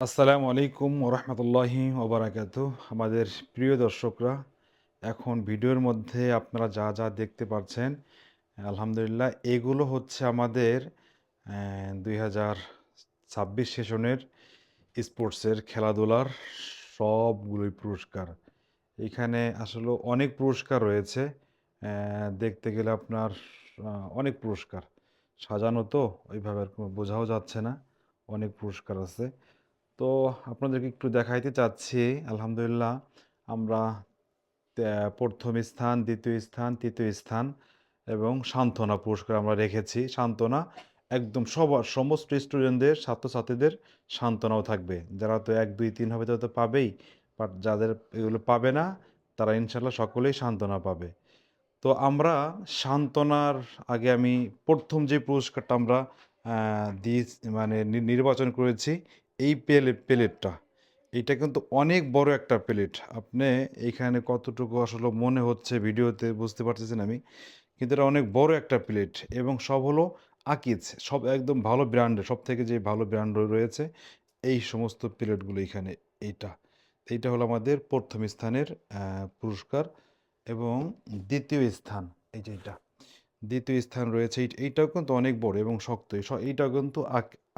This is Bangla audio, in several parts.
আসসালামু আলাইকুম ওরহমতুল্লাহি ওবারাকাতুহ। আমাদের প্রিয় দর্শকরা, এখন ভিডিওর মধ্যে আপনারা যা যা দেখতে পাচ্ছেন, আলহামদুলিল্লাহ এগুলো হচ্ছে আমাদের 2026 সেশনের স্পোর্টসের খেলাধুলার সবগুলোই পুরস্কার। এখানে আসলে অনেক পুরস্কার রয়েছে। দেখতে গেলে আপনার অনেক পুরস্কার সাজানো, তো ওইভাবে আর কোনো বোঝাও যাচ্ছে না। অনেক পুরস্কার আছে। তো আপনাদেরকে একটু দেখাইতে চাচ্ছি। আলহামদুলিল্লাহ আমরা ১ম স্থান, ২য় স্থান, ৩য় স্থান এবং সান্ত্বনা পুরস্কার আমরা রেখেছি। সান্ত্বনা একদম সবার, সমস্ত স্টুডেন্টদের, ছাত্রছাত্রীদের সান্ত্বনাও থাকবে। যারা তো ১, ২, ৩ হবে তারা তো পাবেই। বাট যাদের এগুলো পাবে না, তারা ইনশাআল্লাহ সকলেই সান্ত্বনা পাবে। তো আমরা সান্ত্বনার আগে আমি ১ম যে পুরস্কারটা আমরা মানে নির্বাচন করেছি, এই প্লেটটা। এইটা কিন্তু অনেক বড় একটা প্লেট। আপনি এইখানে কতটুকু আসলে মনে হচ্ছে ভিডিওতে বুঝতে পারতেছেন আমি। কিন্তু এটা অনেক বড় একটা প্লেট এবং সব হলো আকিজ। সব একদম ভালো ব্র্যান্ডের, সবথেকে যে ভালো ব্র্যান্ড রয়েছে এই সমস্ত প্লেটগুলো এইখানে। এইটা। এইটা হলো আমাদের ১ম স্থানের পুরস্কার এবং ২য় স্থান, এই যে এইটা। ২য় স্থান রয়েছে এইটাও কিন্তু অনেক বড় এবং শক্ত। এইটাও কিন্তু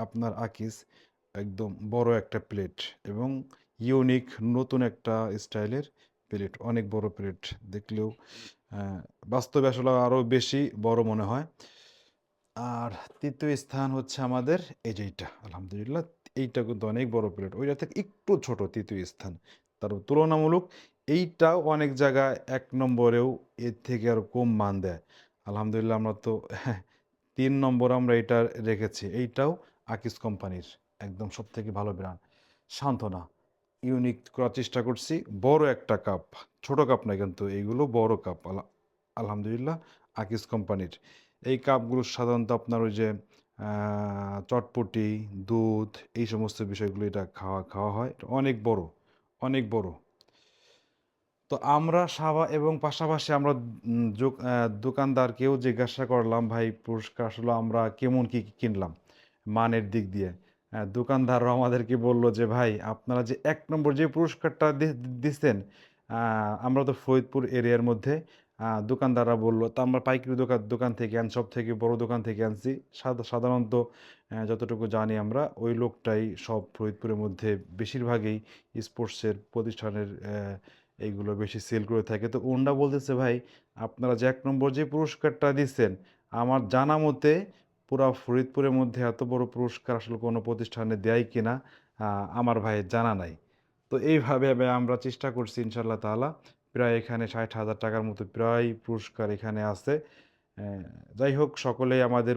আপনার আকিজ একদম বড় একটা প্লেট এবং ইউনিক নতুন একটা স্টাইলের প্লেট। অনেক বড় প্লেট। দেখলেও বাস্তবে আসলে আরও বেশি বড় মনে হয়। আর ৩য় স্থান হচ্ছে আমাদের এই যে এইটা। আলহামদুলিল্লাহ এইটা কিন্তু অনেক বড় প্লেট। ওইটা থেকে একটু ছোট ৩য় স্থান। তার তুলনামূলক এইটাও অনেক জায়গায় ১ নম্বরেও এর থেকে আরও কম মান দেয়। আলহামদুলিল্লাহ আমরা তো ৩ নম্বর আমরা এটা রেখেছি। এইটাও আকিজ কোম্পানির একদম সবথেকে ভালো ব্র্যান্ড। সান্ত্বনা ইউনিক করার চেষ্টা করছি। বড় একটা কাপ, ছোট কাপ না কিন্তু এইগুলো বড় কাপ। আলহামদুলিল্লাহ আকিজ কোম্পানির। এই কাপগুলো সাধারণত আপনার ওই যে চটপটি, দুধ এই সমস্ত বিষয়গুলো এটা খাওয়া হয়। এটা অনেক বড়, অনেক বড়। তো আমরা এবং পাশাপাশি আমরা দোকানদারকেও জিজ্ঞাসা করলাম, ভাই পুরস্কার আসলে আমরা কেমন কি কিনলাম মানের দিক দিয়ে। দোকানদাররাও আমাদেরকে বলল যে, ভাই আপনারা যে ১ নম্বর যে পুরস্কারটা দিচ্ছেন, আমরা তো ফরিদপুর এরিয়ার মধ্যে। দোকানদাররা বলল, তো আমরা পাইকারি দোকান থেকে আনছি, সব থেকে বড় দোকান থেকে আনছি। সাধারণত যতটুকু জানি আমরা, ওই লোকটাই সব ফরিদপুরের মধ্যে বেশিরভাগই স্পোর্টসের প্রতিষ্ঠানের এইগুলো বেশি সেল করে থাকে। তো ওনারা বলতেছে, ভাই আপনারা যে ১ নম্বর যে পুরস্কারটা দিচ্ছেন, আমার জানা মতে পুরা ফরিদপুরের মধ্যে এত বড় পুরস্কার আসলে কোনো প্রতিষ্ঠানে দেয় কিনা আমার ভাইয়ের জানা নাই। তো এইভাবে আমরা চেষ্টা করছি ইনশাআল্লাহ তাআলা। প্রায় এখানে ৬০,০০০ টাকার মতো প্রায় পুরস্কার এখানে আছে। যাই হোক, সকলেই আমাদের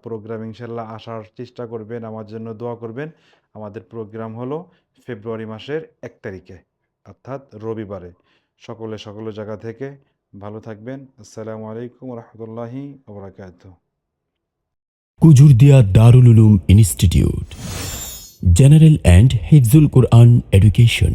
প্রোগ্রাম ইনশাআল্লাহ আসার চেষ্টা করবেন, আমার জন্য দোয়া করবেন। আমাদের প্রোগ্রাম হলো ফেব্রুয়ারি মাসের ১ তারিখে, অর্থাৎ রবিবারে। সকল জায়গা থেকে ভালো থাকবেন। আসসালামু আলাইকুম রহমতুল্লাহি ওবরাকাতুহ। Kujurdia Darul Uloom institute, general and Hifzul Quran education.